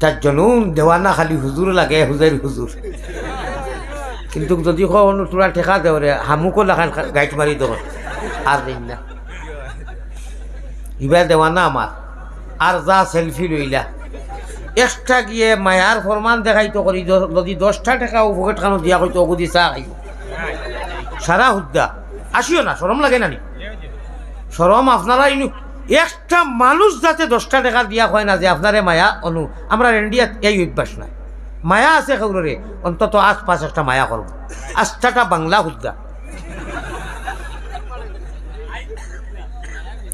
তার জনুন দেওয়ানা খালি হুজুর লাগে হুজুর হুজুর কিন্তু যদি কোনো তোরা ঠেকা দেও রে হামুকো লাখান গাইট মারি দেব আর দিন না ইবা দেওয়ানা আমার আর যা সেলফি লইলা এক্সট্রা গিয়ে মায়ার ফরমান দেখাইতো করি যদি 10টা টাকা পকেট খানো দিয়া হয়তো অগুদি চা খাইব সারা হুদ্দা আসিও না শরম লাগে না নি শরম আপনারা ইনু একটা মানুষ যাতে 10টা টাকা দিয়া হয় না যে আপনারে মায়া অনু আমরা ইন্ডিয়াত এই অভ্যাস নাই মায়া আছে খবরে অন্তত আশপাশ একটা মায়া করব আস্থাটা বাংলা হুদ্দা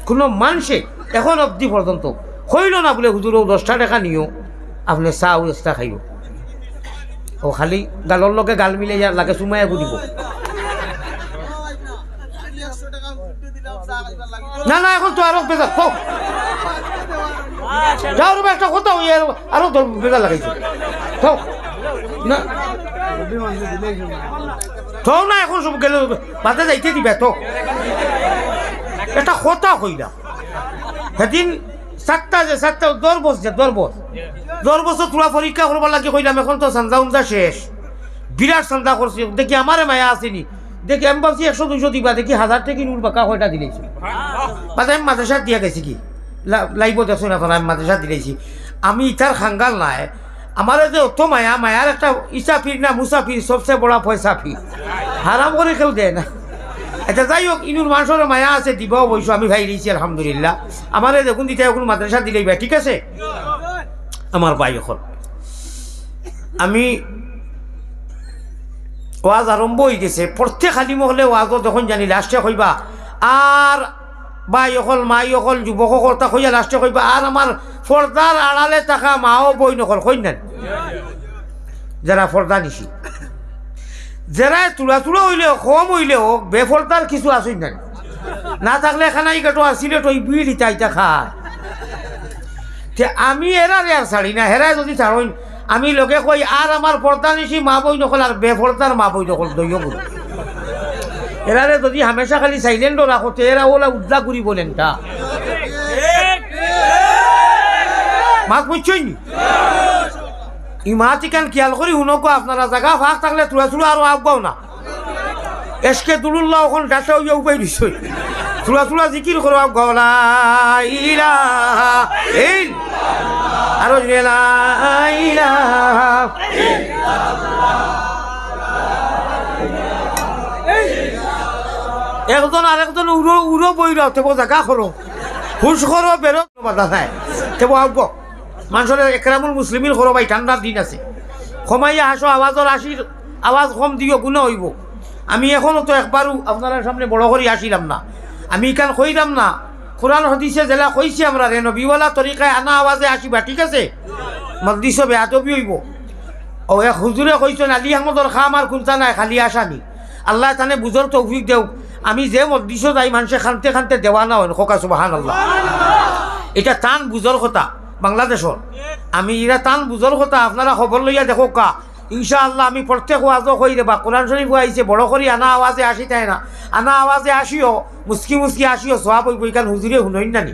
কোনো মানুষে এখন অবধি পর্যন্ত হইল না বলে হুজুরও 10টা টাকা নিও আপনি চা এক্সট্রা খাইব ও খালি গালর লগে গাল মিলে লাগে চুমাই দিব না না এখন তো আরো বেজার তো যাও রে একটা কথা হই আরো বেজার লাগাইছে তো না তো না এখন সব গেল বাদে যাইতে দিবে তো একটা কথা কইলা সেদিন 7টা যে 7টা 10 বছর তোরা পরীক্ষা করবার লাগে কইলাম এখন তো সান্দা উন্দা শেষ বিরাট সান্দা করছি দেখি আমারে মায়া আসেনি দেখি আমি ভাবছি 100-200 দিবা দেখি 1000 টাকা নুর বাঁকা কয়টা দিলেছি বাদে আমি মাদ্রাসা দিয়া গেছি কি লাইব দেখছো না আমি মাদ্রাসা দিলেছি আমি ইটার খাঙ্গাল নাই আমার যে অত মায়া মায়ার একটা ইসাফির না মুসাফির সবচেয়ে বড় পয়সা ফির হারাম করে কেউ দেয় না এটা যাই হোক ইনুর মানুষের মায়া আছে দিব অবশ্য আমি ভাই দিয়েছি আলহামদুলিল্লাহ আমার দেখুন দিতে এখন মাদ্রাসা দিলেই ভাই ঠিক আছে আমার ভাই এখন আমি ওয়াজ আরম্ভ হয়ে গেছে প্রত্যেক খালিম হলে ওয়াজও তখন জানি লাস্টে কইবা আর ভাই অকল মাই অকল যুবক কর্তা কইয়া লাস্টে কইবা আর আমার ফর্দার আড়ালে থাকা মাও বই নকল কই না যারা ফর্দা নিছি যারা তুলা হইলেও কম হইলেও বেফর্দার কিছু আসই না না থাকলে খানাই কাটো আসিলে তো বিড় ইটা খায় আমি এরারে আর ছাড়ি না হেরাই যদি ছাড়ই আমি লোকে কই আর আমার পর্দা নিছি মা বই নকল আর বেফর্দার মা বই নকল দইও বল এরারে যদি হামেশা খালি সাইলেন্টও রাখো তো এরা ওলা উদ্দা করি বলেন তা মাছ বুঝছই নি ইমাতিকান খেয়াল করি শুনকো আপনারা জায়গা ফাঁক থাকলে তুলা আরো আগাও না এসকে দুলুল্লাহ এখন ডাটা হইয়া উপাই দিছই তুলা জিকির করো আগাও না ইলাহা ইল্লাল্লাহ আরো লা ইলাহা ইল্লাল্লাহ একজন আরেকজন উড়ো বইরা তেবো জায়গা করো হুশ করো বেরো বাধা নাই তেবো আগ মানুষের একরামুল মুসলিমিন করো ভাই ঠান্ডার দিন আছে কমাইয়া হাসো আওয়াজের আসির আওয়াজ কম দিও গুণা হইব আমি এখনও তো একবারও আপনার সামনে বড় করে আসিলাম না আমি এখান কইলাম না কোরআন হাদিসে জেলা কইছি আমরা রে নবীওয়ালা তরিকায় আনা আওয়াজে আসিবা ঠিক আছে মজলিসও বেয়াদবি হইব ও এক হুজুরে কইছেন আলী আহমদর খা আমার কোনটা নাই খালি আসানি আল্লাহ তানে বুঝর তৌফিক দেও আমি যে মজলিসও যাই মানুষে খানতে খানতে দেওয়া না হয় খোকা সুবহানাল্লাহ এটা টান বুঝর কথা বাংলাদেশর আমি এরা টান বুঝর কথা আপনারা খবর লইয়া দেখো কা ইনশাআল্লাহ আমি প্রত্যেক ওয়াজও কই দেবা কোরআন শরীফ আইছে বড় করি আনা আওয়াজে আসি তাই না আনা আওয়াজে আসিও মুস্কি আসিও সওয়াব হইব কারণ হুজুরে শুনইন নানি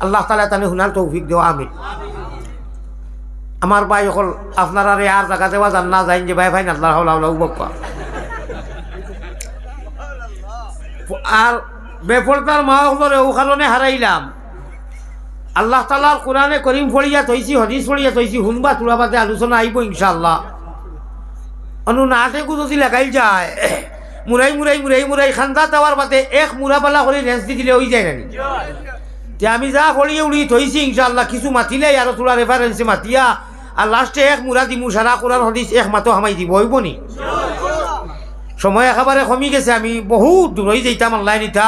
আল্লাহ তাআলা তানে হুনার তৌফিক দেও আমিন আমার ভাই হল আপনারা রে আর জায়গা দেওয়া জান না যাইন যে ভাই ভাই আল্লাহ হাওলা ওয়ালা কুওয়াতা আর বেফরদার মা হলরে ও কারণে হারাইলাম আল্লাহ তাআলার কোরআনে করিম পড়িয়া থইছি হাদিস পড়িয়া থইছি হুনবা তুলাবাতে আলোচনা আইব ইনশাআল্লাহ অনু নাটেকু যদি লাগাই যায় মুরাই খান্দা দেওয়ার বাদে এক মুরাবালা করে রেঞ্জ দি দিলে হয়ে যায় নানি তে আমি যা পড়িয়ে উড়ি থইছি ইনশাআল্লাহ কিছু মাতিলে আর তোলা রেফারেন্সে মাতিয়া আর লাস্টে এক মুরা দিমু সারা কোরআন হাদিস এক মাতো হামাই দিব হইব নি সময় একেবারে কমি গেছে আমি বহুত দূর হয়ে যাইতাম অনলাইন ইটা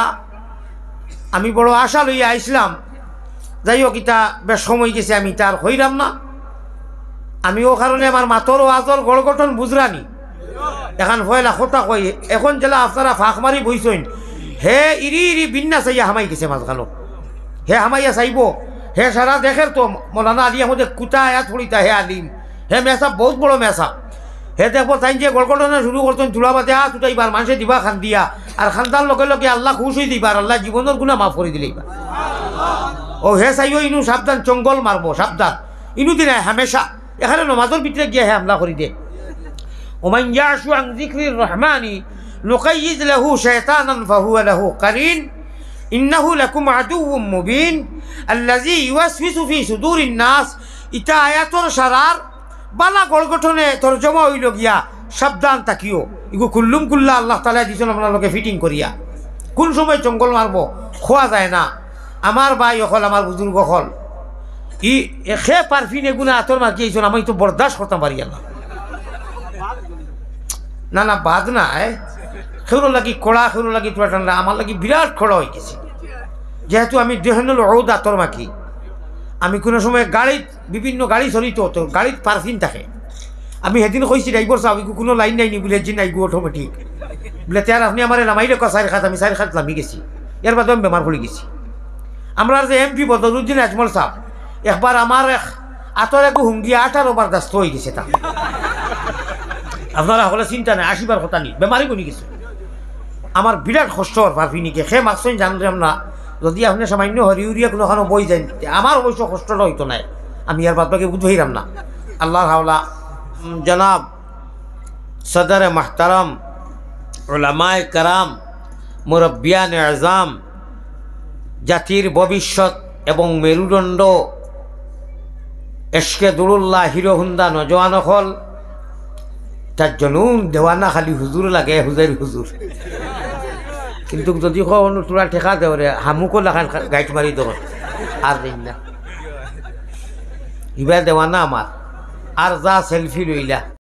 আমি বড় আশা লইয়া আইসলাম যাই হোক ইটা বেশ সময় গেছে আমি তার হইলাম না আমি ও কারণে আমার মাতর ওয়াজর গড় গঠন বুঝরানি এখন ভয়লা কথা কই এখন জেলা আপনারা ফাঁক মারি বইছেন হে ইরি বিন্না চাইয়া হামাই গেছে মাঝখানো হে হামাইয়া চাইব হে সারা দেখের তো মৌলানা আলী আমাদের কুটা আয়াত পড়িতা হে আলিম হে মেসা বহুত বড় মেসা হে দেখবো তাই যে গড় গঠনে শুরু করতেন তুলা বাদে তুটাইবার মানুষে দিবা খান দিয়া আর খানদার লগে লগে আল্লাহ খুশ হয়ে দিবার আল্লাহ জীবনের গুণা মাফ করে দিলে এবার ও হে চাইও ইনু সাবধান জঙ্গল মারবো সাবধান ইনু দিনে হামেশা এখানে নমাজের ভিতরে গিয়ে হে হামলা করি দে ওমান ইয়াশু আন যিকরির রহমানি নুকাইয়িদ লাহু শাইতানান ফাহুয়া লাহু কারিন ইন্নাহু লাকুম আদুউম মুবিন আল্লাযী ইউওয়াসওয়িসু ফি সুদুরিন নাস। ইটা আয়াতর সারার বালা গড়গঠনে তরজমা হইল গিয়া সাবধান থাকিও ইগু কুল্লুম কুল্লা আল্লাহ তাআলা দিছেন আপনাদেরকে ফিটিং করিয়া। কোন সময় জঙ্গল মারব খোয়া যায় না। আমার ভাই হল আমার বুজুর্গ হল ই এখে পারফিন এগুলো আতর মাখিয়েছেন আমি তো বরদাস্ত করতাম পারি না। না না বাদ না সেগুলো লাগি কড়া সেগুলো লাগি তোরা ঠান্ডা আমার লাগি বিরাট খড়া হয়ে গেছে। যেহেতু আমি দেহনুল ঔদ আতর মাখি, আমি কোনো সময় গাড়িত বিভিন্ন গাড়ি চলিত তো গাড়িত পারফিন থাকে। আমি সেদিন কইছি ড্রাইভার সাহেব কোনো লাইন নাই নি বলে যে নাই গু অটোমেটিক বলে তার আপনি আমার নামাই রেখা 4 খাত আমি 4 খাত নামি গেছি। এর বাদে আমি বেমার পড়ে গেছি। আমরা যে এমপি বদরুদ্দিন আজমল সাহেব একবার আমার আতর একটু হুঙ্গিয়া 18 বার দাস্ত হয়ে গেছে। তা আপনারা হলে চিন্তা নাই 80 বার কথা নেই বেমারি বনি গেছে। আমার বিরাট কষ্ট পারফিনিকে সে মাকসই জানলাম না। যদি আপনি সামান্য হরিউরিয়া কোনোখানো বই যান আমার অবশ্য কষ্টটা হইতো নাই, আমি আর বাদ বাকি বুঝাইলাম না। আল্লাহর হাওলা জনাব সদর মাহতারাম উলামায়ে কেরাম মুরব্বিয়ান আজম জাতির ভবিষ্যৎ এবং মেরুদণ্ড এশকে দুরুল্লাহ হিরো হুন্দা নজওয়ান হল তার জনুন দেওয়ানা খালি হুজুর লাগে হুজুর হুজুর। কিন্তু যদি তোরা ঠেকা দেওয়ারে হামুকো লাগান গাইট মারি দেব আর দিন না ইবার দেওয়ানা আমার আর যা সেলফি লইলা